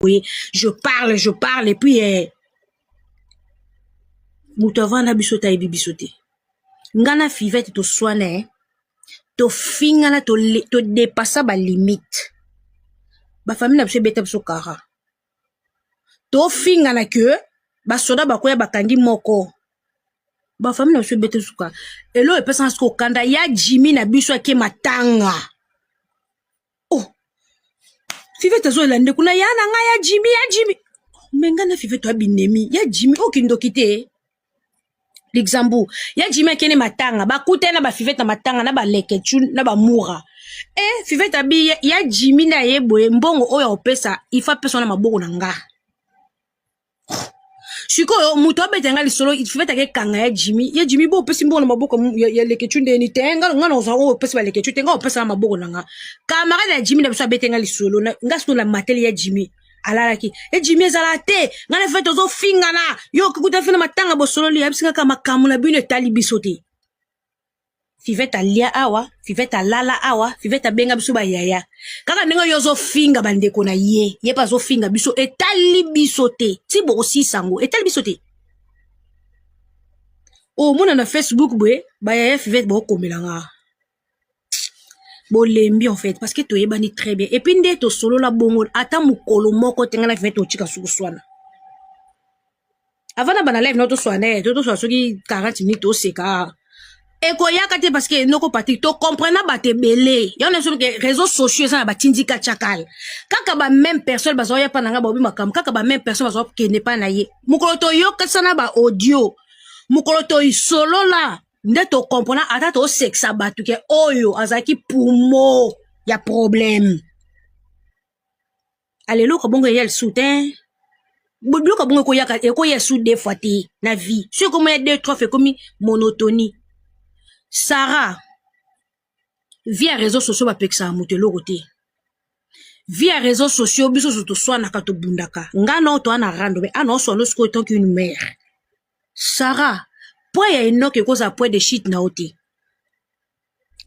oui, je parle, et puis, Moutavana bisota ebi bisote. Ngana fivete to soane, to fingana to dépassa ba limite. Ba famille na biso beta biso kara. To fingana que, ba soda ba koya bakangi moko. Ba famille na biso beta biso kara. Elo e pesa nsko kanda ya Jimmy na biso ake matanga. Oh. Fivete zo elande kuna ya na nga ya Jimmy. Mengana fivete abinemi, ya Jimmy okindo kite. L'example, ya Jimmy kene matanga, ba kutena ba fivete matanga na ba lekechu na ba mura. Fivete abi ya Jimmy na yeboe mbongo oya opesa, ifa pesa na maboko na nga. Shiko muto abetenga lisolo, fivete ke kanga ya Jimmy bo opesi mbongo na maboko ya lekechu ndeni tenga ngana ozawo opesa ba lekechu tenga opesa na maboko na nga. Camarade ya Jimmy na biso abetenga lisolo, nga sito la mateli ya Jimmy. Alalaki Jimmy ezalate ngana fete zo fingana yo kukuta fina matanga bosolo li absinga kama kamuna bino tali bisote fivete alia awa fivete alala awa fivete benga biso ba yaya kaka ndenge yo zo finga bandeko na ye pa zo finga biso etali bisote ti bo aussi sango etali bisote o mona na Facebook bwe ba yaya fivete bo komelanga bolembi en fait parce que to yebani très bien et puis nde to solo la bongo ata mukolo moko tengana fivete to chika sukuswana avant na bana live noto swana to soki 40 minutes to seka e ko yakate parce que noko pati to comprendre ba te belé ya na so que réseaux sociaux ça ba tindika chakal kaka ba même personne ba zoya pa nanga ba obi makam kaka ba même personne ba zo ke ne pa na ye mukolo to yoka sana ba audio mukolo to solo la nde to comprendre ata to sexa batu ke oyo azaki pumo ya problème alelo ko bongo yel soutien bodo ko bongo ko yaka e ko yesu des fois te na vie ce comme 2 3 fait comme monotonie Sarah via réseaux sociaux ba peksa mutelo côté via réseaux sociaux biso so to swana ka to bundaka ngana to ana rando mais ana so no sko tant qu'une mère Sarah po ya enoke koza po de shit na oti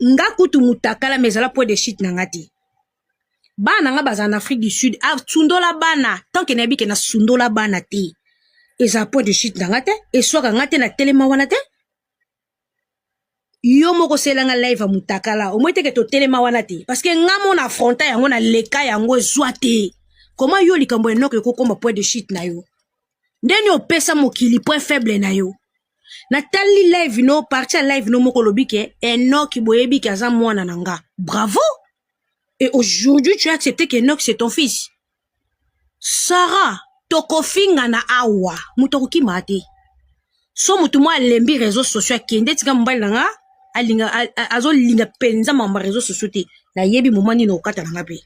nga kutu mutakala mezala po de shit na ngati bana nga baza en Afrique du Sud sundola bana tant que nebi ke na sundola bana te eza po de shit na ngate e soka ngate na telema wana te yo moko selanga live mutakala o mwete ke to telema wana te parce que nga mona affronta yango na leka yango ezwa te comment yo likambo enoke ko koma po de shit na yo ndeni opesa mokili point faible na yo Nathalie live no parti live no moko lobike Enoch boyebi kaza mwana nanga. Bravo. Et aujourd'hui tu as accepté que Enoch c'est ton fils. Sarah tokofinga na awa mutoki mate. So mutumwa lembi réseaux sociaux kende tika mbali nanga alinga azo linga penza mamba réseaux sociaux te na yebi momani no kata nanga pe.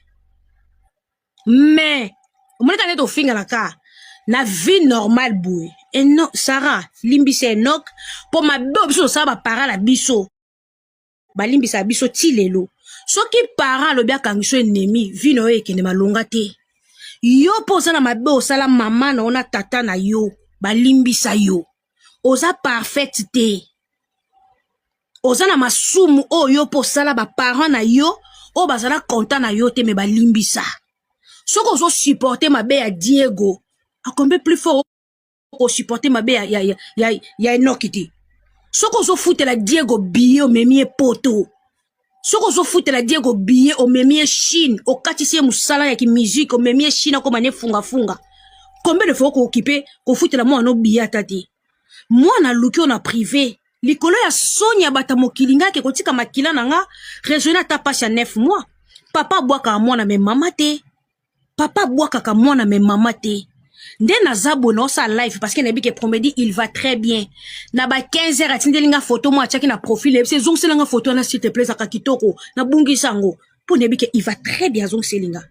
Mais omoneka neto finga na ka na vie normale boue. Et non, Sarah, limbise Enoch, pour ma biso ça va para la biso. Ba limbisa biso tilelo. So ki para lo bia kangiso ennemi, vino e kene malonga te. Yo posa na mabe osala mama na ona tata na yo, ba limbisa yo. Oza parfaite te. Oza na masumu o yo posala ba parents na yo, o bazala content na yo te me ba limbisa. So ko zo supporter mabe ya Diego, a combien plus fort pour supporter ma bé ya Enokiti. Soko so foute la Diego billet au memie poto. Soko so foute la Diego billet au memie Chine, au katisse musala ya ki musique au memie Chine ko mané funga. Combien de fois ko occupé ko foute la moi no billet tati. Moi na luki on a privé. Likolo ya Sonia bata mokilinga ke kotika makila nanga rejona ta passe à 9 mois. Papa boaka moi na me mama te. Papa boaka ka moi na me mama te. Nde na zabo no sa live parce que nebi ke promedi il va très bien. Na ba 15 heures atindelinga photo moi chaki na profil c'est zong selinga photo na s'il te plaît ka kitoko na bungi sango pour nebi ke il va très bien zong selinga.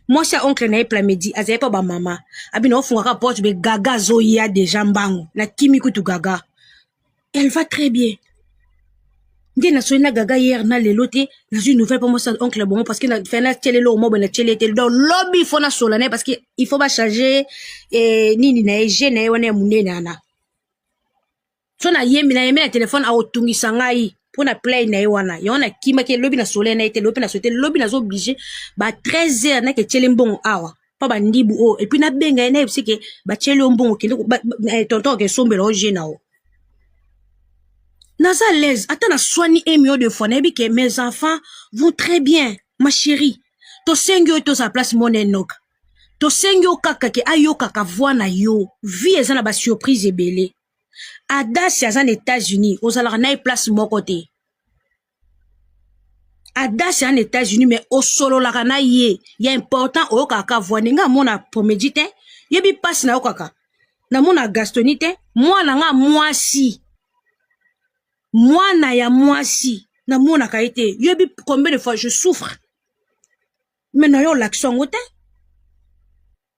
Moi sa oncle na epla medi azaye pa ba mama abino funga ka porte be gaga zoya déjà mbango na kimi kutu gaga. Elle va très bien. Nde na soina gaga hier na lelote na une nouvelle pour moi ça oncle bon parce que na fait na télé lo mo ben télé dans lobby faut na solane parce que il faut pas changer nini na gene wana munene ana so na yemi na téléphone a otungisa ngai pour na play na wana yona kima ke lobby na solane na été lobby na sauté lobby na zo obligé ba 13h na ke télé bon awa pa bandibu o et puis na benga ene c'est que ba tchelo mbongo kende tonton ke sombelo jena o naza à l'aise attends na soigner 1 million de fois na que mes enfants vont très bien ma chérie to sengyo to sa place mon enok to sengyo kaka ke ayo kaka voix na yo vie eza na ba surprise ebele Adasi aza na États-Unis ozalaka na place moko te Adasi en États-Unis mais au solo la kana ye ya important o kaka voix nga mona pomedite yebi passe na okaka na mona gastonite mwana nga mwasi mwana ya mwasi na mona kaite yebi combien de fois je souffre mais na yo l'action ngote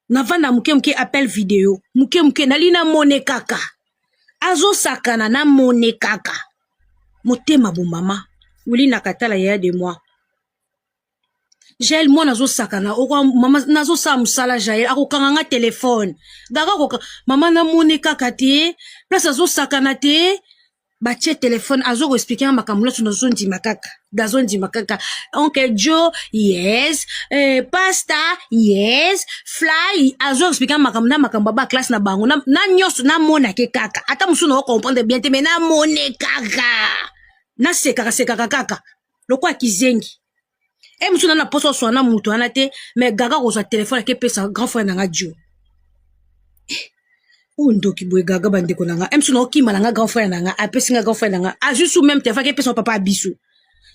na vanda muke appel vidéo muke nalina mone kaka azo sakana na mone kaka motema bo mama wili nakatala ya de moi Jael moi nazo sakana oko mama nazo sa musala Jael akokanga nga téléphone gaga ko mama na mone kaka te place azo sakana te bache téléphone azo ko expliquer makamula tunazo ndima kaka dazo ndima kaka oncle Joe yes pasta yes fly azo expliquer makamula makamba ba classe na bango na nyoso na mona ke kaka ata musu na comprendre bien te mais na mone kaka na sekaka kaka lokwa kizengi e musu na poso so na mutu ana te mais gaga ko sa téléphone ke pesa grand frère na Joe ndoki boy gaga bande ko nanga emsu no ki malanga grand frère nanga apesi nga grand frère nanga a juste même te fa ke pesa papa bisu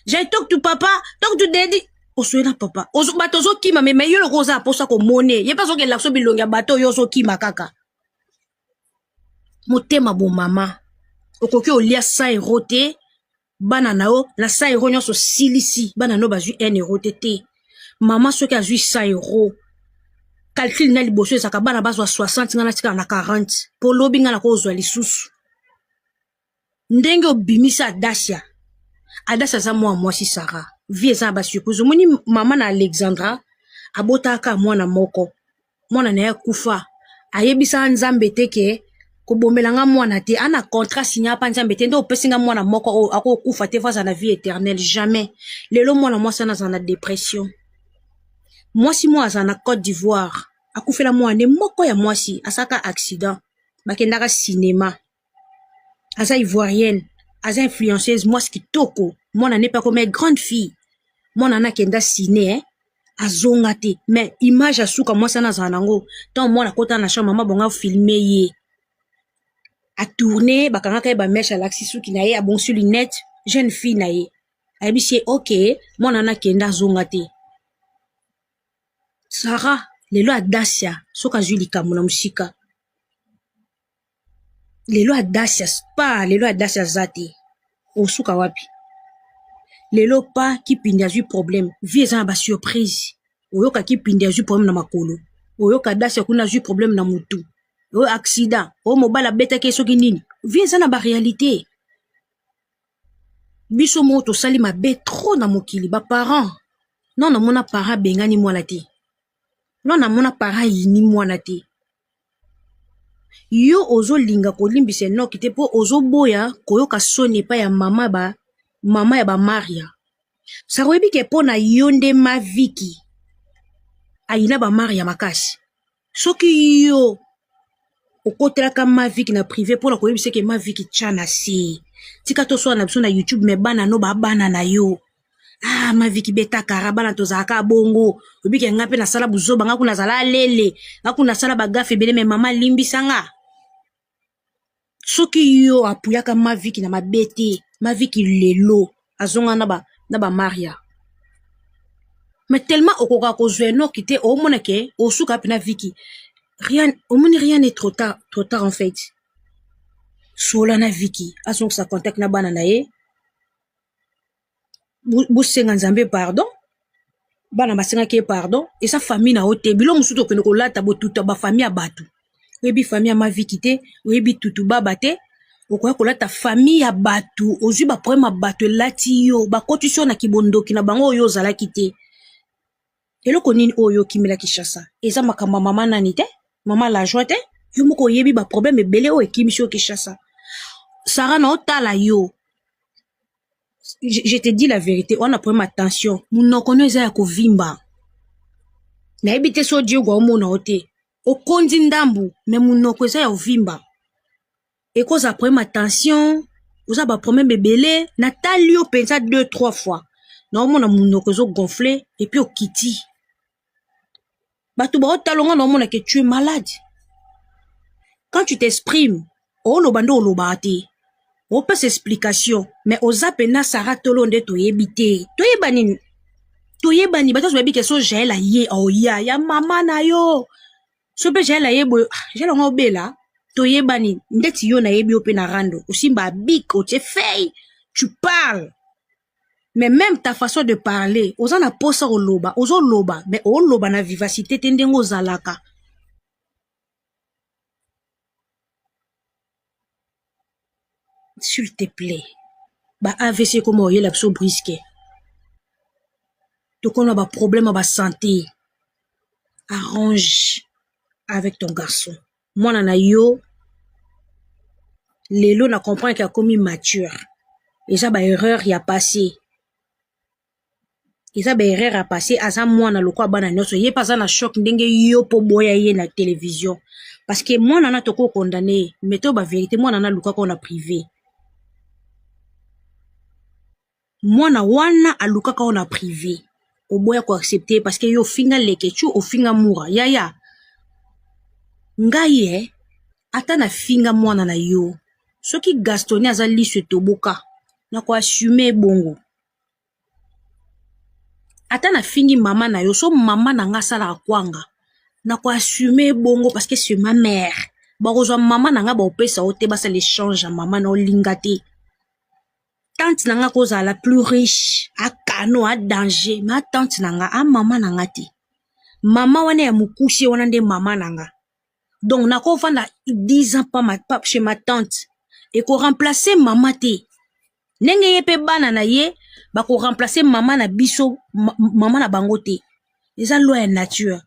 j'ai talk to papa talk to daddy osoyena papa ozo bato zo ki mais yo lo ko za posa ko monnaie ye pas so ke la so bilonga bato yo so ki makaka motema bo mama okoki olia 100 € te bana nao la 100 € nyoso silisi bana no bazui 1 € te mama so ke azui 100 € calcul na liboso ezaka bana bazwa 60 ngana tika na 40 po lobi ngana ko ozwa lisusu ndenge obimisa Adasia za mwasi Sarah vie za ba surprise moni mama na Alexandra abotaka mwana moko mwana na kufa ayebisa nzambe teke ko bomelanga mwana te ana contrat signé pa nzambe te ndo pesinga mwana moko akokufa te fa na vie éternelle jamais lelo mwana mwasi na za dépression mwasi mwaza na Côte d'Ivoire akufela mwane moko ya mwasi asaka accident bakendaka cinéma aza ivoirienne aza influenceuse mwasi kitoko mwana ne pas comme grande fille mwana na kenda ciné azonga te mais image asuka mwasi na zanango tant mwana kota na chambre mama bonga filmer ye a tourner bakanga ba mecha laxi suki na ye a bon sur lunette jeune fille na ye ayebisi OK mwana na kenda zonga te Sarah lelo Adasia soka zui likambo na musika lelo Adasia spa lelo Adasia zati osuka wapi lelo pa kipindi azui problème vie eza na ba surprise oyoka kipindi azui problème na makolo oyoka Adasia kuna azui problème na mutu o accident o mobala betaki soki nini vie eza na ba réalité biso moto sali mabe trop na mokili ba parents non na mona parent bengani mwana te non na mona para yini mwana te yo ozo linga ko limbise noki te po ozo boya koyoka soni pa ya mama ya ba Maria saroyebi ke pona yonde maviki ayina ba Maria makasi soki yo okotelaka maviki na privé pona koyebise ke maviki chana si tika to so na biso na YouTube me bana no ba bana na yo maviki beta karabana tozaka bongo obike ngape na sala buzoba ngaku na sala lele ngaku na sala bagafe bele me mama limbisanga soki yo apuyaka maviki na mabete maviki lelo azonga na ba Maria mais tellement okoka ko zweno kite o monake o suka pena viki rien n'est trop tard en fait sola na viki azonga sa contact na bana na ye busenga nzambe pardon bana basenga ke pardon et sa famille na ote bilo musuto kene ko lata botuta ba famille ya batu webi famille ya maviki te webi tutu baba te okoya ko lata famille ya batu ozui ba problème batu lati yo ba kotisio na kibondoki na bango oyo zalaki te eloko nini oyo kimela Kishasa eza makamba mama nani te mama la joie te yo moko yebi ba problème ebele o ekimisio Kishasa Sarah na otala yo je te dis la vérité on a problème attention munoko no eza ya kovimba Na ebite so Diego omona ote. Okondi ndambu, me munoko eza ya ovimba. Et cause après ma tension, vous avez problème bébélé, Nathalie au pensa 2-3 fois. Normalement, mon okozo gonflé, et puis au kiti. Batou ba talonga normalement que tu es malade. Quand tu t'exprimes, oh lo bando lo baate. Oh pas explication, mais aux apena Sarah tolonde to yebite. To yebani. To yebani, bato baby que so j'ai la ye, oh ya mama na yo. So be j'ai la ye bo, j'ai la ngobe là. Toyebani, ndeti yo na yebi ope na rando. Osimba bik, oche fey. Tu parles. Mais même ta façon de parler, ozana posa o loba, ozo loba, mais o loba na vivacité tendengo zalaka. S'il te plaît. Ba AVC comme oye la pso brisque. To kono ba problème ba santé. Arrange avec ton garçon. Moi nana yo Lelo na comprend qu'il a commis mature. Et ça ba erreur y a passé. Et ça ba erreur a passé asa moi na lokwa bana nyoso ye pas na choc ndenge yo po boya ye na télévision. Parce que moi nana toko condamné, mais to ba vérité moi nana luka ko na privé. Moi na wana aluka ko na privé. O boya ko accepter parce que yo finga lekechu o finga mura. Ya. Ngaye ata na finga mwana na yo. Soki Gastoni aza liso toboka na ko assumer bongo. Ata na fingi mama na yo, so mama na nga sala kwanga. Na ko assumer bongo parce que c'est ma mère. Ba kozwa mama na nga ba opesa ote ba sa l'échange mama na olingate. Tante na nga koza la plus riche, a kano a danger, ma tante na nga a mama na nga te. Mama wana ya mukushi wana nde mama na nga. Donc na ko vanda 10 ans pas chez ma tante et ko remplacer mama te. Nenge yepe bana na ye ba ko remplacer mama na biso mama na bango te. Eza loi ya nature.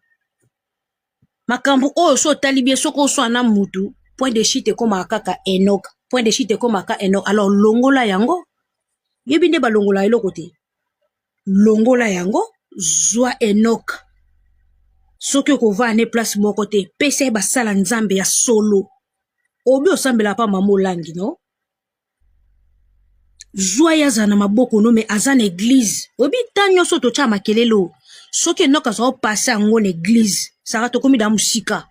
Makambu o so talibie soko so na mutu point de chute comme kaka Enoch, point de chute comme kaka Enoch. Alors longola yango yebi nde ba longola eloko te. Longola yango zwa Enoch. Soki ko va ne place moko te pese ba sala nzambe ya solo. Obi osambela pa mamo langi no. Joya zana maboko no me azana église. Obi tanyo so to cha makelelo. Soki Enoch azo passer ngo na église. Sara to komi da musika.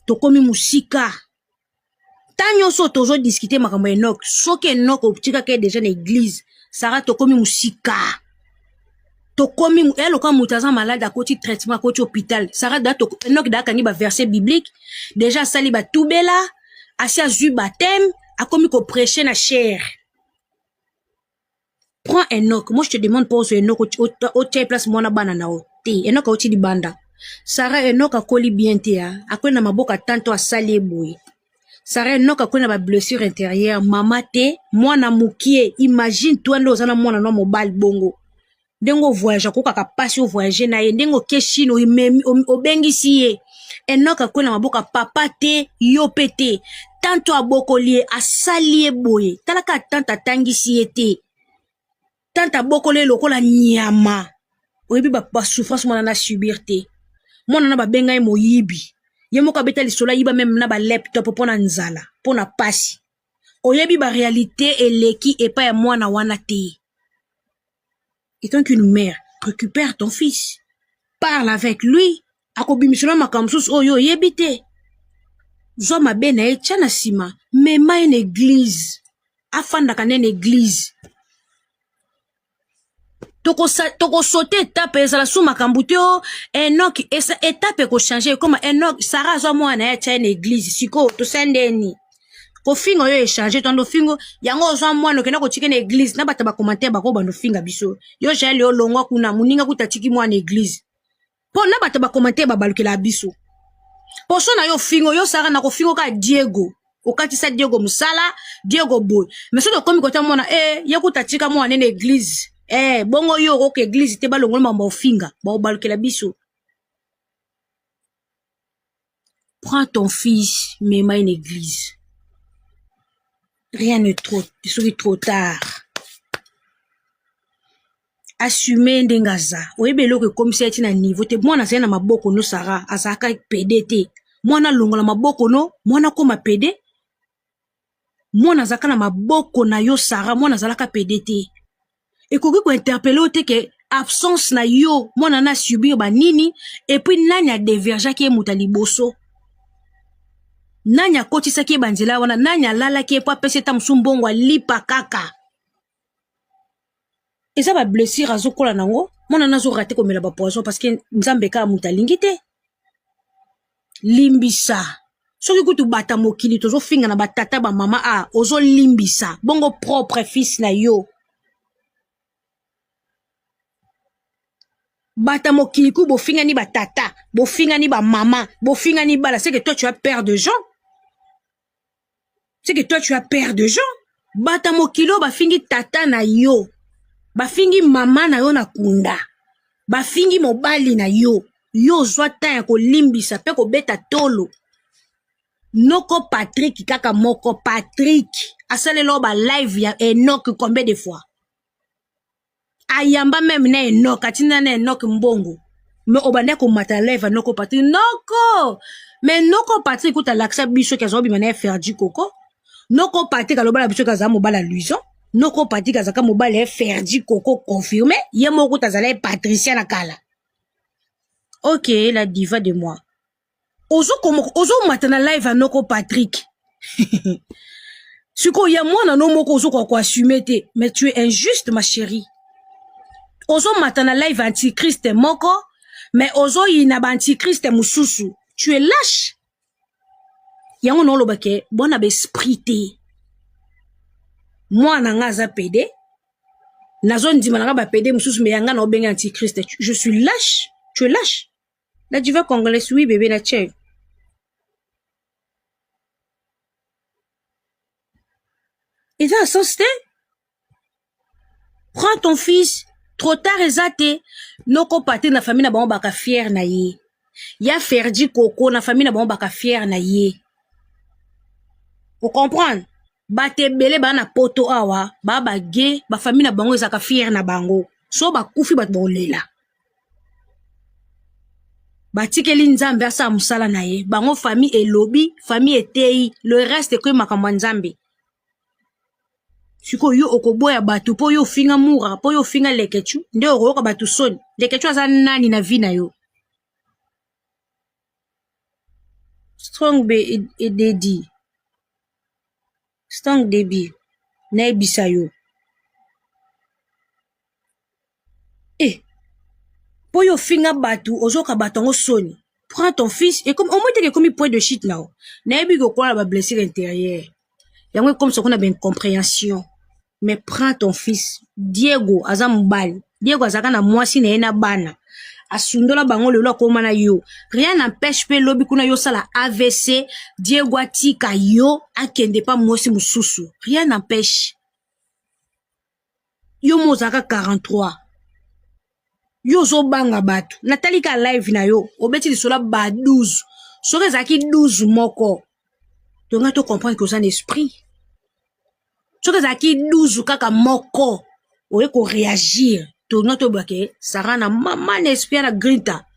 To komi musika. Tanyo so to zo discuter makambo Enoch. Soki Enoch otika ke déjà na église. Sara to komi musika. To komi elle quand mutaza malade à côté traitement à côté hôpital. Sara da to Enoch da kani ba verset biblique. Déjà sali ba tubela, asia zu baptême, a komi ko prêcher na chair. Prends Enoch. Moi, je te demande pas au Enoch au place mona banana o. Te Enoch au di banda. Sarah Enoch a koli bien te a. A na maboka tanto a sali boy. Sarah Enoch a na ba blessure intérieure. Mama te, moi na mukie. Imagine toi ndo zana mona no mobile bongo. Dengo voyage ko kaka passe au voyager na ye. Dengo ke Chine o bengi siye. Enoch a na maboka papa te yo pete. Tanto a bokolie a sali boy. Talaka tanta tangi siye te. Tanta bokole lokola nyama. Oyebi ba souffrance mona na subir te. Mona na ba benga mo yibi. Yemo ka beta lisola yiba même na ba laptop pona nzala, pona pasi. Oyebi ba réalité eleki et pas mwana wana te. Étant qu'une mère, récupère ton fils. Parle avec lui. Akobimisona makamsus oyo yebi te. Zo mabe na e tchana sima. Mema une église. Afanda kanene église. Toko sauter étape ezala sous makambutio Enoch esa étape ko changer comme Enoch Sarah zo mwana ya cha une église siko to sendeni ko fingo yo échanger tondo fingo yango zo mwana kena ko chike na église na bata ba commentaire ba ko bando finga biso yo jali yo longwa kuna muninga kutatiki mwana église po na bata ba commentaire ba balukela biso po so na yo fingo yo Sarah na ko fingo ka Diego okatisa Diego musala Diego boy mais so to komi kota mwana ye kutatika mwana na église bongo yo ko église te balongol mamba ofinga ba obalukela biso. Prends ton fils mema une église. Rien n'est trop tard. assumer ndengaza oyebe eloko ekomisa eti na niveau te mwana azali na maboko no Sarah azalaka pede te mwana longola maboko no mwana koma pede mwana azalaka na maboko na yo Sarah mwana azalaka pede te ekoki kointerpele o te ke absence na yo mwana na subir banini epuis nani adevergeaki ye moto ya liboso nani akotisaki ye banzela wana nani alalaki ye po apesi eta mosu mbongo alipa kaka eza bablessure azokola nango mwana na azorate komela bapoison parce que nzambe kaka moto alingi te limbisa soki kutu bata mokili tozofinga na batata bamama ozolimbisa bongo propre fils na yo bata mokili ku bofingani batata bofingani bamama bofingani bala c'est que toi tu as peur de gens c'est que toi tu as peur de gens bata mokilo bafingi tata na yo bafingi mama na yo na kunda bafingi mobali na yo yo zwa ta ya kolimbisa pe kobeta tolo noko Patrick kaka moko Patrick asalelo ba live ya Enoch combien de fois ayamba même na Enoch atina na Enoch mbongo me obanda ko mata live noko Patrick noko mais noko Patrick kuta laksa biso kazo bi mana faire du coco noko Patrick aloba biso kaza mobala luison noko Patrick azaka mobala faire du coco confirmé ye moko tazala Patricia na kala ok la diva de moi ozo matana live à noko Patrick Suko ya mwana no moko ozo kwa assumer te mais tu es injuste ma chérie ozo matana live antichrist moko mais ozo yina ba antichrist mususu tu es lâche yango no lobake bona be esprit te mwana nga za pede nazo ndima nga ba pede mususu me yanga no benga antichrist je suis lâche tu es lâche la diva congolaise oui bébé na tchè et dans ce temps prends ton fils trop tard ezate noko pate na famille na bango baka fier na ye ya ferdi koko na famille na bango baka fier na ye vous comprendre bate belé ba na poto awa ba gay ba famille na bango ezaka fier na bango so ba kufi bat bolela batikeli nzambe asa musala na ye bango famille elobi famille etei le reste ko makambo nzambe siko yo okoboya batu po yo finga mura po yo finga lekechu nde okoyoka batu soni lekechu aza nani na vi na yo strong be ededi strong debi na ebisa yo po yo finga batu ozoka batongo soni prends ton fils et comme au moins t'es comme point de shit là na ebi ko kwa ba blessure intérieure yango comme ça qu'on a bien compréhension mais prends ton fils Diego azamubali Diego azaka na mwasi na ena bana asundola bango lelo akoma na yo rien n'empêche pe lobi kuna yo sala AVC Diego atika yo akende pa mwasi mususu rien n'empêche yo mozaka 43 yo zo banga batu natali ka live na yo obeti lisola ba 12 sore zaki 12 moko donc to comprendre que ça un esprit sore zaki 12 kaka moko oye ko réagir to noto bake Sarah na mama n'esprit na grinta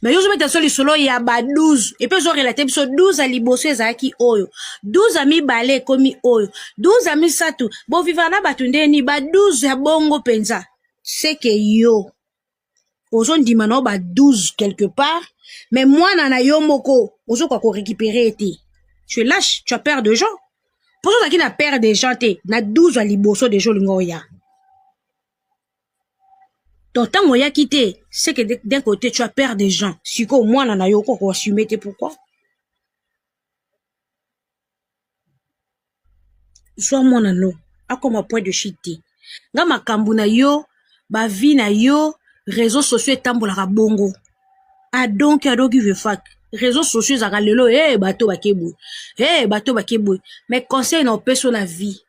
mais yo zo meta so lisolo ya ba 12 et puis zo relater biso 12 ali bosso zaki oyo 12 ami balé komi oyo 12 ami satu bo vivana batu ndeni ba 12 ya bongo penza c'est que yo ozo ndima no ba 12 quelque part mais moi nana yo moko ozo kwa ko récupérer été tu es lâche tu as peur de gens pour ça qui na peur des gens té na 12 à liboso de jolingoya ton temps moya quitté c'est que d'un côté tu as peur des gens si ko moi nana yo ko assumer té pourquoi soit moi nano akoma point de chité nga makambu na yo ba vie na yo réseaux sociaux etambolaka bongo donc give a fuck réseaux sociaux zaka lelo bato bakebwe bato bakebwe mais conseil na peso na vie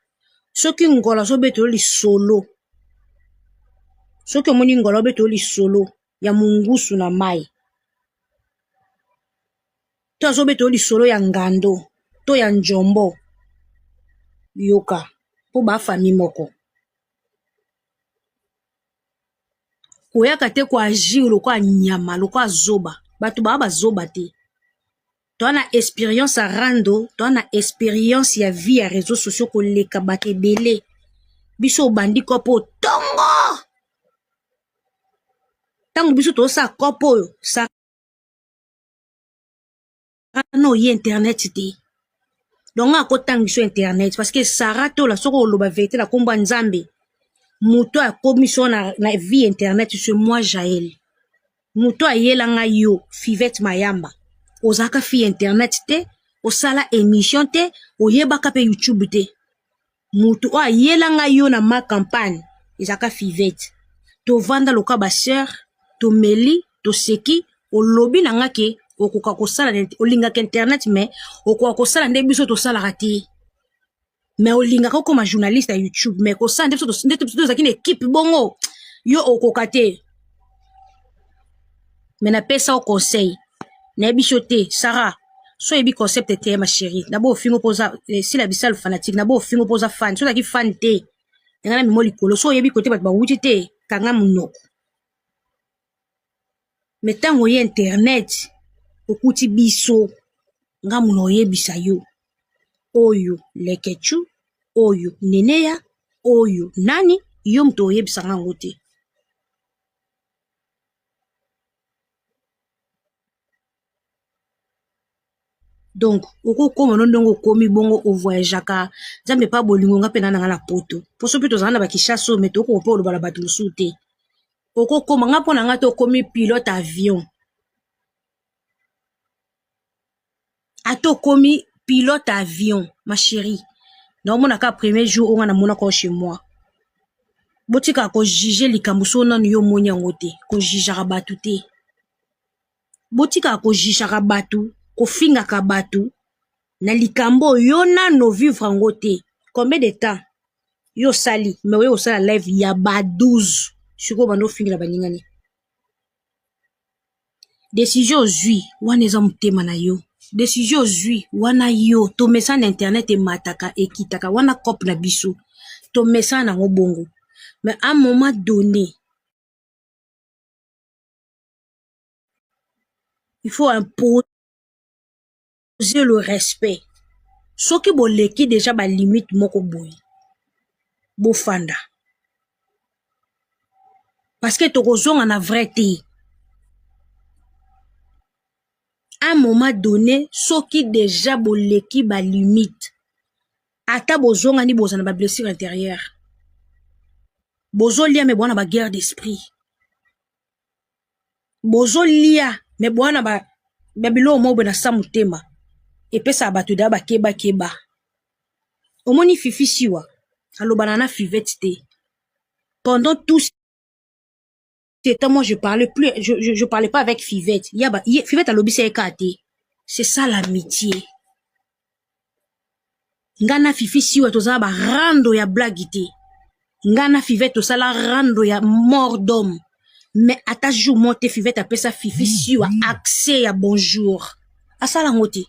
soki ngola zo beto li solo soki moni ngola beto li solo ya mungusu na mai to zo beto li solo ya ngando to ya njombo yoka po ba famille moko oyaka te ko agir lokwa nyama lokwa zoba bato ba zoba te to na expérience à rando to na expérience ya vie ya réseaux sociaux ko leka bato ebele biso bandi kopo tongo tango biso to sa kopo sa no y internet te donc ako tangi sur internet parce que Sarah to la soko loba vérité la komba nzambe muto a commission na vie internet sur moi Jaël muto a yelanga yo Fivette Mayamba ozaka fi internet te osala émission te oyebaka pe YouTube te muto a yelanga yo na ma campagne ezaka Fivette to vanda loka ba sœur to meli to seki o lobby nanga ke okoka kosala olingaka internet mais okoka kosala nde biso tosalaka te mais olingaka koma journaliste à YouTube mais kosala nde biso tozalaki na équipe bongo yo okoka te mais napesa o conseil na biso te Sarah so yebi concept te ma chérie d'abord fingo posa si la bisal fanatique d'abord fingo posa fan so taki fan te ngana mi moli kolo so yebi côté bat ba wuti te kanga munoko mais tango ye internet okuti biso nga muno yebisa yo oyo lekechu oyo neneya oyo nani yo mto yebisa ngango te donc oko koma no ndongo komi bongo o voyageaka zambe pa bolingo nga pena nga na poto poso pito zana ba kishaso meto ko po lo bala batu musute oko koma nga pona nga to komi pilote avion ato komi pilote avion ma chérie na mona ka premier jour on a mona ko chez moi botika ko juger likambo so nanu yo monya ngote ko jijaka batu te botika ko jijaka batu ko finga ka batu na likambo yo nano vivre ngote combien de temps yo sali mais yo sala live ya ba 12 siko bando finga baningani décision zui wana eza mutema na yo décision zui wana yo to mesa na internet e mataka ekitaka wana cop na biso to mesa na ngobongo mais à un moment donné il faut imposer le respect soki boleki déjà ba limite moko boy bofanda parce que tokozonga na vrai te à un moment donné soki déjà boleki ba limite ata bozonga ni bozana ba blessure intérieure bozolia me bwana ba guerre d'esprit bozolia me bwana ba babilo mo na samutema epesa batu da ba keba omoni fifi siwa alobana na Fivette te pendant tout ce temps moi je parlais pas avec Fivette Fivette alobisa ekate c'est ça l'amitié ngana fifi siwa tozala ba rando ya blague te ngana Fivette tosala rando ya mort d'homme mais ata jour monte Fivette apesa fifi siwa accès ya bonjour asala ngote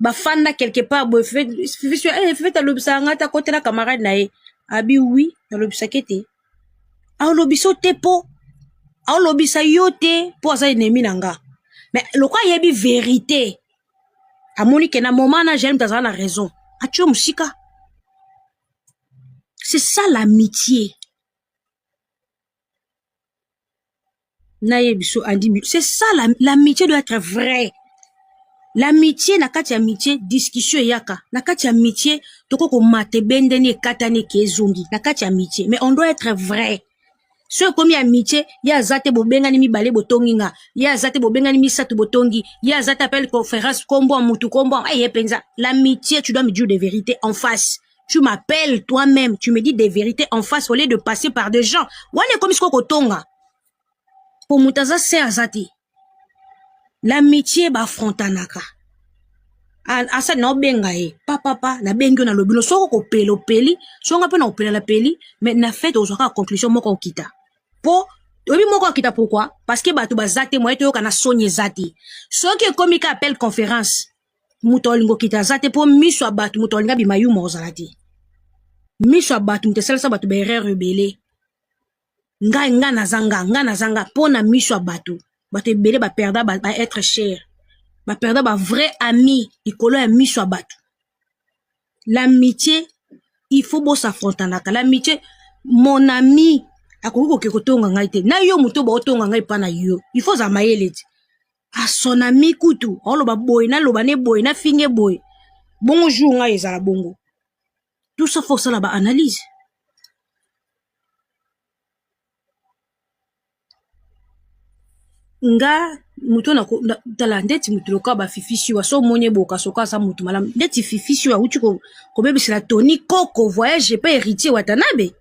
ba fanda quelque part bo fifi siwa Fivette alobisa ngata côté na camarade nae abi oui alobisa kete a lobiso te po a lobisa yo te po asa ennemi nanga mais lokwa yebi vérité amoni ke na moment na j'aime tazana na raison atio musika c'est ça l'amitié c'est ça l'amitié doit être vrai l'amitié na kati amitié discussion yaka na kati amitié toko ko mate bendeni ekatani kezongi na kati amitié mais on doit être vrai ce comme amitié ya zate bobengani mibale botonginga ya zate bobengani misatu botongi ya zate appelle conférence kombo mutu kombo penza l'amitié tu dois me dire des vérités en face tu m'appelles toi-même tu me dis des vérités en face au lieu de passer par des gens wane comme isko kotonga pour mutaza se azate l'amitié ba frontanaka asa na obenga papa na bengyo na lobino soko ko pelo peli songa pe na opela la peli mais na fait ozwaka conclusion moko okita po obi moko okita pourquoi parce que batu bazate moyeto yo kana sonye zate soki komi ka appel conférence mutolingo kita zate po miso batu mutolinga bimayu mo zalati miso batu mutesala sa batu ba erreur rebelle nga nazanga pona miso ya bato ebele ba perda ba être cher ba perda ba vrai ami ikolo ya miso ya bato. L'amitié il faut bo s'affronter naka l'amitié mon ami akoki kotonga ngai te na yo muto ba otonga ngai pa na yo il faut za mayele ti a son ami kutu oloba boy na loba ne boy na finge boy bonjour ngai ezala bongo. Tout ça faut ça là ba analyse. Nga muto na tala ndeti mutu loka ba fifisi wa so monye boka soka sa mutu malam ndeti fifisi wa uti ko bebisela Tony Koko voyage pas héritier Watanabe.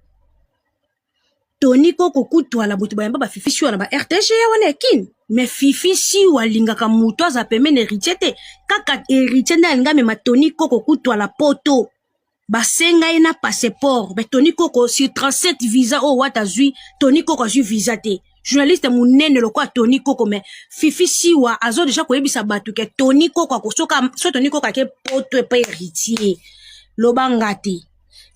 Tony Koko kutwala mutu bayamba ba fifisi wa na ba RTG wana kin mais fifisi wa lingaka mutu aza pemene héritier te kaka héritier na linga mema Tony Koko kutwala poto basenga ina passeport be Tony Koko sur 37 visa o wata zui Tony Koko azui visa te. Journaliste munene lokwa Tony Koko mais fifi siwa azo déjà koyebisa batu ke Tony Koko akosoka so Tony Koko ke poto pa héritier lobanga te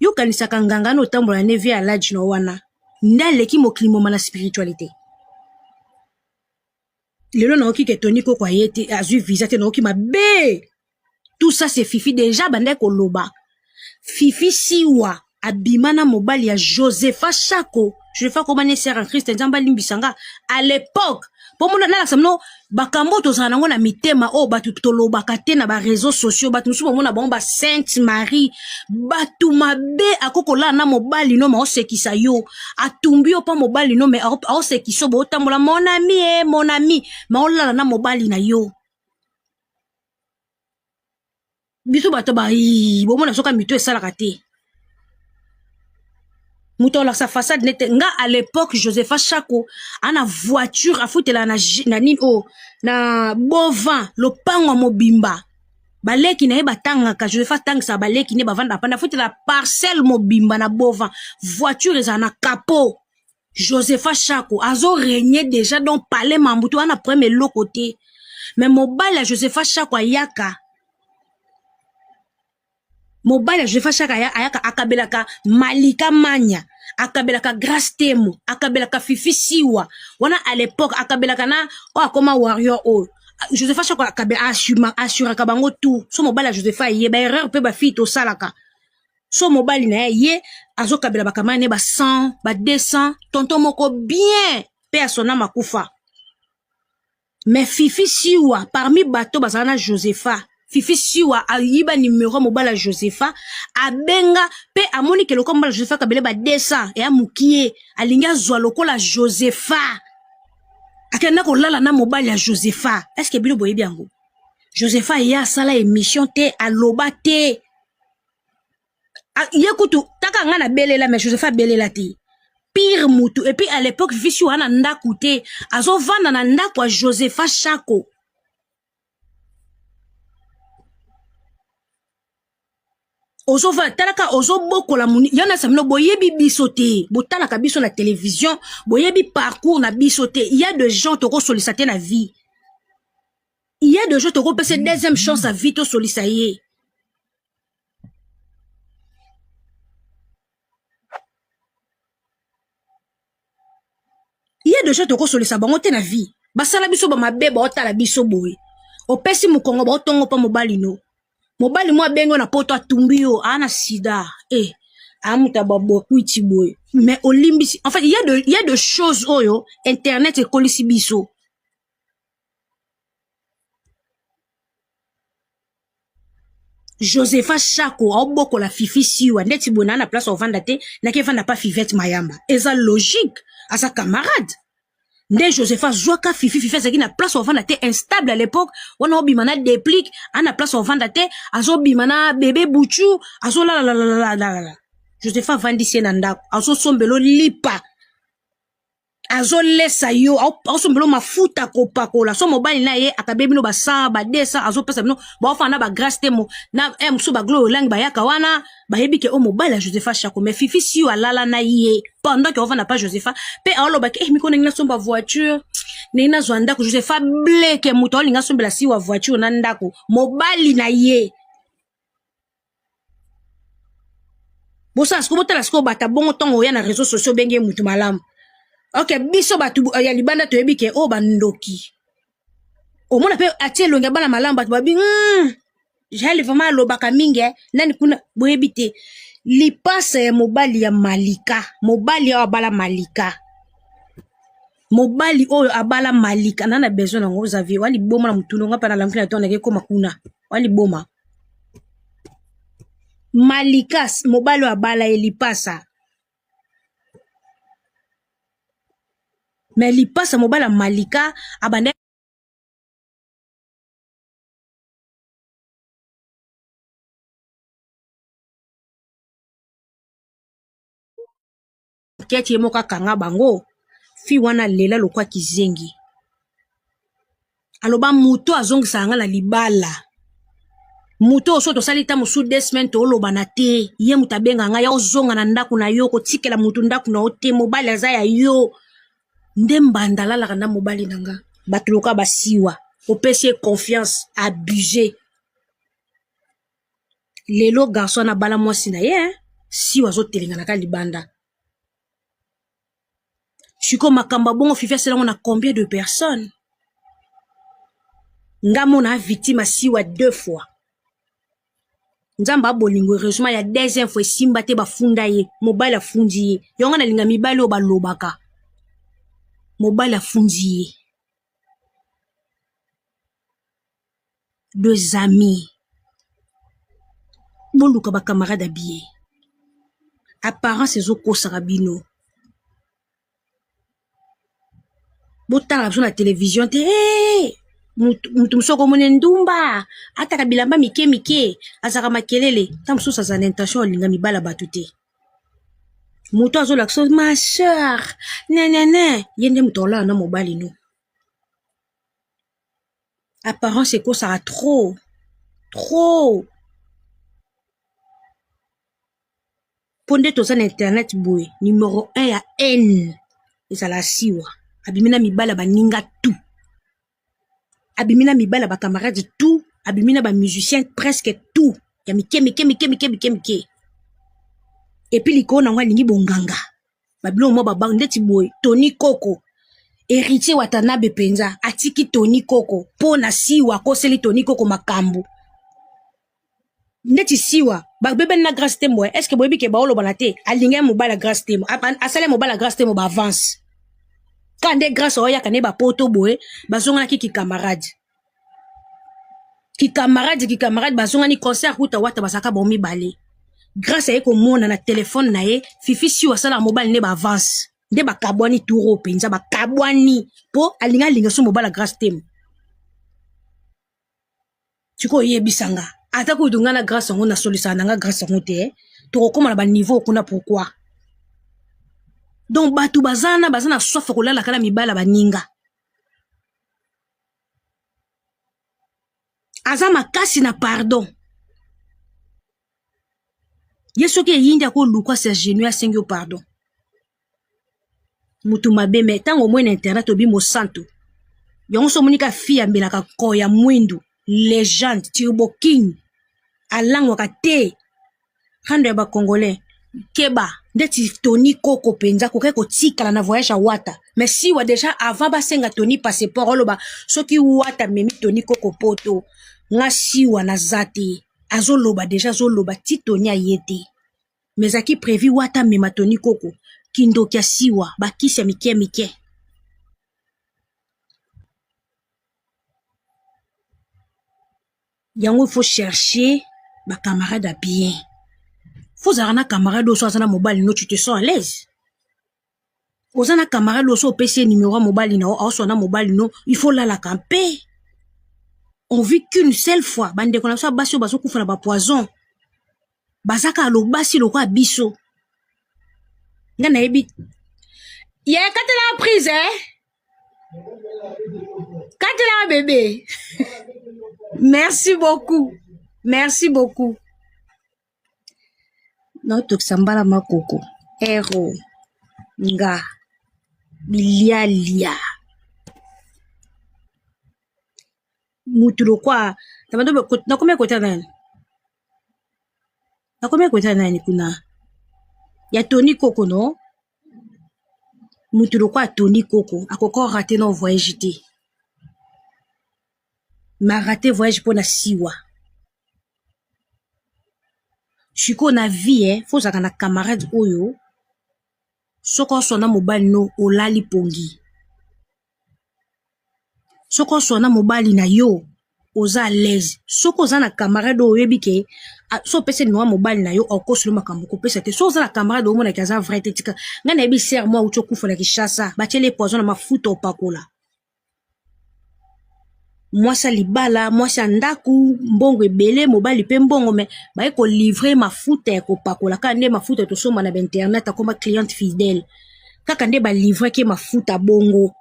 yo kanisaka nganga no tambola nevi ya lodge no wana ndaleki moklimo mana spiritualité lelo na oki ke Tony Koko ayete azui visa te na oki mabe. Tout ça c'est fifi déjà bande ko loba fifi siwa abimana mobali ya Josepha Chako. Je fais comme un sœur en Christ nzamba limbisanga à l'époque pour mon na samno bakambo to zana ngona mitema o batu toloba kate na ba réseaux sociaux batu musu mona bomba Sainte Marie batu mabe akoko la na mobali no ma osekisa yo atumbi o pa mobali no me osekiso bo tambola mon ami ma olala na mobali na yo biso bato ba bo mona soka mito esala kate. Mouton la sa façade n'était nga à l'époque Josepha Chako ana voiture a foutre la na nino na bovin lo pango mobimba baleki na batanga ka Josepha tang sa baleki ne bavanda panda foutre la parcelle mobimba na bovin voiture ezana capot Josepha Chako azo régner déjà donc palais mambuto ana premier lo côté mais mobile Josepha Chako ayaka mobile Josepha Chaka ayaka akabelaka Malika Manya akabelaka Grace Temo akabelaka Fifi Siwa wana à l'époque akabelaka na o akoma warrior o Josepha Chaka akabela assura kabango tout so mobile Josepha ye ba erreur pe ba fito salaka so mobile na ye azo kabela bakamane ba 100 ba 200 tonton moko bien pe asona makufa mais Fifi Siwa parmi bato bazana Josepha Fifi Siwa ayiba numéro mobile Josepha abenga pe amoni ke loko mobile Josepha kabele ba 200 e amukie alinga zwa lokola Josepha akenda ko lala na mobile ya Josepha. Est-ce que bilo boye biango Josepha ya sala émission te aloba te yekutu taka ngana belela mais Josepha belela te pire mutu et puis à l'époque Fifi Siwa na ndaku te azo vanda na ndaku Josepha Chako. Ozo va talaka ozo boko la muni yana samno boyebi bisote botalaka biso na télévision boyebi parcours na bisote. Il y a des gens toko solliciter na vie, il y a des gens toko passer deuxième chance à vie to solliciter. Il y a des gens toko solliciter bango te na vie basala biso ba mabe ba otala biso boy opesi mukongo ba otongo pa mobali no mobali moi bengo na poto atumbio ana sida amuta babo kuiti boy mais olimbisi en fait il y a de choses oyo internet et kolisi biso Josepha Chako oboko la Fifi Siwa ndeti bona na place ovanda te na ke vanda pa Fivette Mayamba eza logique à sa camarade nde Josepha Zwaka Fifi zaki na place ovanda te instable à l'époque wana obimana déplique ana place ovanda te azo bimana bébé Bouchu azo la Josepha vandisi na ndako azo sombelo lipa azo lesa yo azo sombelo mafuta kopakola so mobali na ye akabebi no ba 100 ba 200 azo pesa no ba ofana ba Grace Temo na msu ba glow lang ba yaka wana ba yebi ke o mobile ya Josepha Chako mais Fifi Siwa alala na ye pendant que ovana pas Josepha pe aloba ke mi koninga somba voiture nina zwanda ko Josepha bleke muto olinga sombela Siwa voiture na ndako mobile na ye bosa sko botala sko bata bongo tongo ya na réseaux sociaux benge mutu malamu Ok, biso batu ya libanda toyebi ke o bandoki. O mona pe atie longa bana malamba tu babi jali vraiment lobaka mingi nani kuna boyebi te. Lipasa ya mobali ya malika, mobali ya abala malika. Mobali oyo abala malika nana besoin nango Xavier wali boma na mutuno nga pa na lamkina to ndeke koma kuna wali boma malika mobali oyo abala elipasa mais lipasa mobali ya malika abande keti moka kanga bango fi wana lela lokwa kizengi aloba muto azongisa nga na libala muto oso tosali ta mosu 2 semaines toloba na te ye mutu abenga nga ya ozonga na ndako na yo kotikela mutu ndako na yo te mobali aza ya yo nde mbanda alalaka na mobali na nga bato loka basiwa opesi confiance abusé lelo garçon na bala mwasi na ye siwa azotelenga na ka libanda siko makamba bongo fifi aselango na combien de personnes nga mona victime asiwa 2 fois nzamba bolingo heureusement ya deuxième fois simba te bafunda ye mobali afundi ye yonga na linga mibali o balobaka mobali afundi ye 2 amis boluka ba camarade abie apparence ezokosaka bino botala biso na télévision te mutu mosoko mone ndumba ataka bilamba mike mike azaka makelele ta mosusu aza na intention olinga mibala bato te mutu azolakisa ma sœur nanana ye nde mutu olala na mobali no apparence ekosaka trop mpo nde toza na internet boye numéro 1 ya n ezala siwa abimi na mibala baninga tu abimi na mibala bakamarade tu abimi na bamusicien presque tout ya mike epuis likolo nango alingi bonganga babilo mo baba ndeti boye Tony Koko héritier Watanabe penza atiki Tony Koko po na siwa akoseli Tony Koko makambo ndeti siwa babebe na grâce tembo est-ce que boyebi ke baoloba na te alingi mobala grâce tembo asali mobala grâce tembo ba avance quand nde grâce oyaka ne bapoto boye bazonganaki kikamarade bazongani concert kuta wata basaka bomi bale grâce aye komona na telefone na ye fifi si wasala mobile ne ba avance nde bakabwani turo penza bakabwani po alinga so mobile grâce tem tiko yebisanga ata ko dunga na grâce ngo na solution na nga grâce ngo te to koma na ba niveau kuna pourquoi donc batu bazana soif kolala kala mibala baninga aza makasi na pardon yeso ke yindi ako lukwa sa genu asengi o pardon mutu mabe me tango mo na internet obi mo santo yongo so monika fille ambelaka ko ya mwindu légende Turbo King alangwaka te kando ya ba congolais keba ndeti Tony Koko penza koke kotikala na voyage a wata mais si wa déjà avant basenga Tony passeport oloba soki wata memi Tony Koko poto nga siwa na zate azoloba déjà azoloba ti Tony ayete mais aki prévu wata mema Tony Koko kindoki ya siwa bakisi ya mike yango il faut chercher ba camarade à bien faut avoir un camarade oso azana mobile no tu te sens à l'aise ozana camarade oso opesi numéro mobile na oso na mobile no il faut la camper on vit qu'une seule fois bande kona so basi baso kufa na ba poison bazaka lo basi lo kwa biso ngana yebi ya katela prise katela bébé merci beaucoup no toksambala makoko ero nga bilialia mutulo kwa tamando nakome kota nani kuna ya Tony Koko no Mutu kwa Tony Coco, akoko raté non voyage te. Ma raté voyage pour na siwa. Chiko na vie, faut ça na camarade oyo. Soko sona mobile no olali pongi. Soko sona mobile na yo oza à l'aise. Soko za na camarade oyo bike so pese no mobile na yo okosulu makambo ko pese te. So za na camarade oyo mona kaza vrai te tika. Ngana ebi ser moi ucho kufa na kishasa. Bachele poison na mafuta opakola. Mwasa libala, mwasa ndaku, mbongo ebele, mobile pe mbongo me ba ko livrer mafuta ya kopakola kande mafuta to soma na internet akoma cliente fidèle. Kaka nde ba livrer ke mafuta bongo.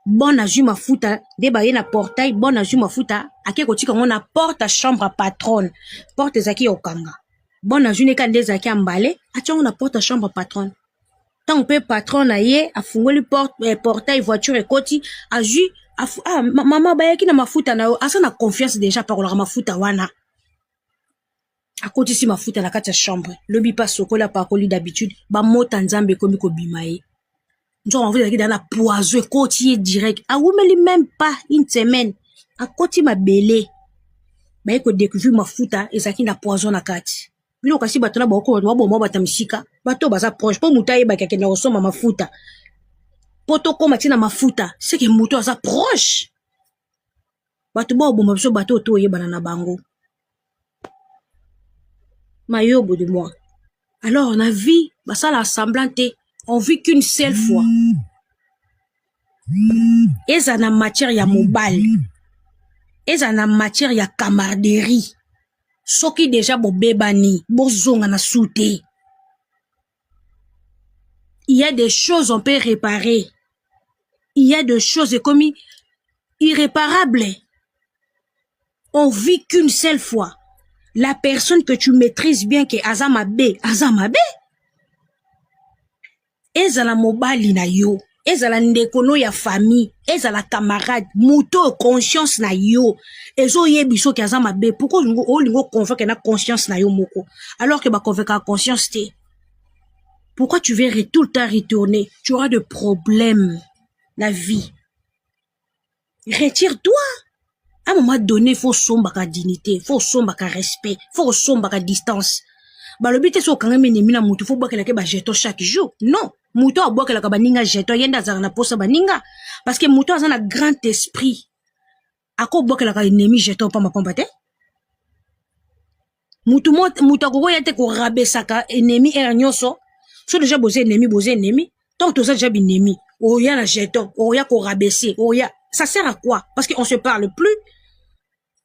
Bon azu mafuta de ba na portail, bon azu mafuta ake ko tika ngona porte chambre patronne. Porte zaki okanga. Bon azu ne kande zaki ambale, acha na porte chambre patronne. Tant pe patron na ye afungoli portail voiture ekoti azu maman bayaki na mafuta na yo asa na confiance déjà par la mafuta wana akoti si mafuta na kati ya chambre lobi pa sokola pa koli d'habitude ba mota nzambe komi ko bimaye njo on veut dire na poison ekoti direct awumeli même pas une semaine akoti mabele ba ko découvrir mafuta ezaki na poison na kati bino kasi bato na bako wabo mo batamshika bato baza proche po mutaye ba keke na osoma mafuta poto koma tina mafuta c'est que muto aza proche bato ba oboma biso bato to yebana na bango mayobo de moi alors on a vu ça la semblante on vit qu'une seule fois eza na matière ya mobile eza na matière ya camaraderie soki déjà bobebani bozonga na soute il y a des choses on peut réparer. Il y a des choses comme irréparables. On vit qu'une seule fois. La personne que tu maîtrises bien que azamabe. Ezala mobali na yo. Ezala ndekono ya famille. Ezala camarade. Muto conscience na yo. Ezo yebiso ki azamabe. Pourquoi on lingo convoque na conscience na yo moko? Alors que ba convoque à conscience te. Pourquoi tu veux tout le temps retourner? Tu auras des problèmes. La vie. Retire-toi. À un moment donné, il faut sombre à dignité, il faut sombre à respect, il faut sombre à distance. Bah, le but est quand même na mutu, faut boire que la jeto chaque jour. Non. Mutu a boire que la baninga jeto, yenda zana posa baninga. Parce que mutu a un grand esprit. A quoi boire que la ennemi jeto pas ma combattre? Mutu a quoi yate ko rabe saka ennemi ernyoso. So déjà bosé ennemi. Tant que tu as déjà ennemi. Oh, y'a la jeton. Oh, y'a qu'on rabaisser. Oh, y'a. Ça sert à quoi? Parce qu'on se parle plus.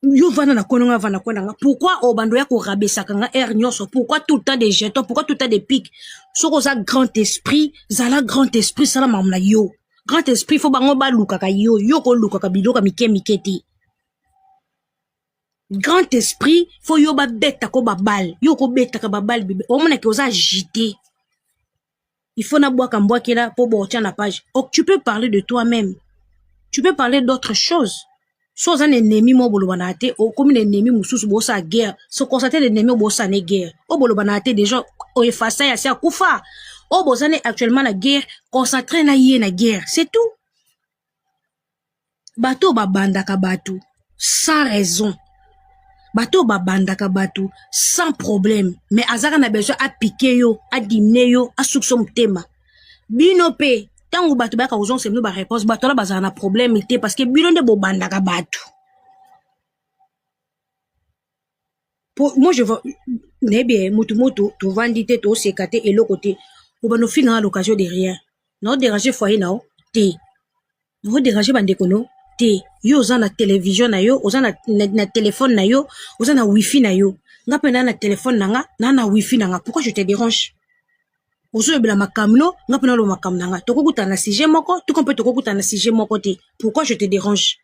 Yo vana na kononga vana konanga. Pourquoi au bando y'a qu'on rabaisser kanga ernyoso? Pourquoi tout le temps des jetons? Pourquoi tout le temps des pics? So ça grand esprit. Zala grand esprit. Sala mamla yo. Grand esprit. Faut bango ba luka ka yo. Yo ko luka ka biloka miketi. Grand esprit. Faut yo ba beta ko ba bal. Yo ko beta ka ba bal bibe. Omona ke oza agité. Il faut n'aboire qu'un bois qui est là pour border la page. Oh, tu peux parler de toi-même. Tu peux parler d'autres choses. Soit un ennemi, moi, bolobanate, ou comme un ennemi, moussous, bossa guerre. Se constater l'ennemi, bossa ne guerre. Oh, bolobanate, déjà, oh, effacer, assez à koufa. Oh, bosane, actuellement, la guerre, concentrer na yé na guerre. C'est tout. Bato babanda ka batou. Sans raison. Bato babanda ka batou sans problème mais azaka na besoin à piquer yo à dîner yo à soupçon tema binope tango bato ba ka ozon c'est nous ba réponse bato la bazana problèmeité parce que bino de bobanda ka batou pour moi je vois ne bien mutu to vandité to sekate et le côté ou ba no finga à l'occasion de rien non déranger foyer nao té non déranger bande kono yo oza na télévision na yo oza na téléphone na yo oza na wifi na yo nga pena na téléphone na nga na wifi na nga pourquoi je te dérange ozo ebela makamno nga pena lo makam na nga tokokuta na sujet moko tout qu'on peut tokokuta na sujet moko te pourquoi je te dérange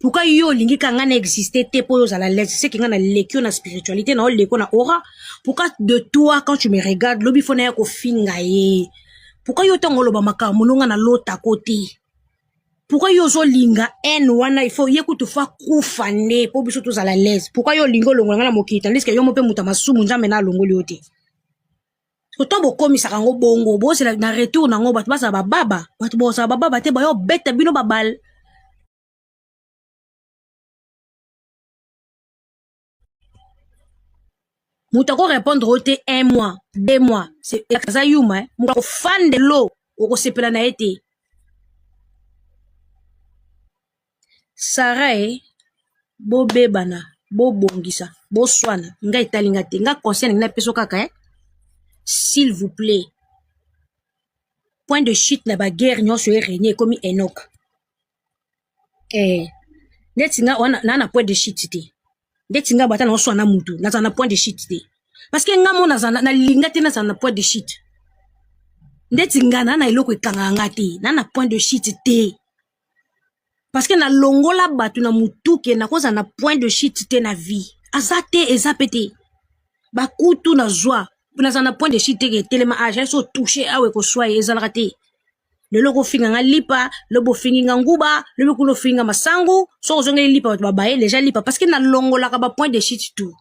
pourquoi yo lingi ka nga na exister te po yo za la lettre c'est que nga na lekio na spiritualité na leko na aura pourquoi de toi quand tu me regardes lobi fona ya ko finga ye. Pourquoi yo tangolo ba makambo nga na lota côté? Pourquoi yo zo linga en wana il faut yeku to fa kufane po biso to za la l'aise? Pourquoi yo lingo longo nga na mokita? Est-ce que yo mo pe muta masumu nzambe na longo liote? Autant bokomisa kango bongo bo c'est na retour nango bato basa bababa bato bosa bababa te bayo beta bino babal muta ko répondre ote 1 mois 2 mois c'est kaza yuma muta ko fan de l'eau oko sepela na été Sarah bo bebana bo bongisa bo swana nga italinga te nga conseil na peso kaka s'il vous plaît point de chute na ba guerre nyonso régner comme Enoch neti nga wana na point de chute te neti nga bata na swana mutu na point de chute te parce que nga mo na linga te na point de chute ndeti nga na eloko ekanga nga te na point de chute te parce que na longola batu na mutuke na koza na point de chute te na vie azate ezapete bakutu na joie na point de chute ke telema age so toucher awe ko soye ezalaka te lelo ko finga nga lipa lobo fingi nga nguba lobo ko finga masangu so ozongeli lipa babaye déjà lipa parce que na longola ka ba point de chute tout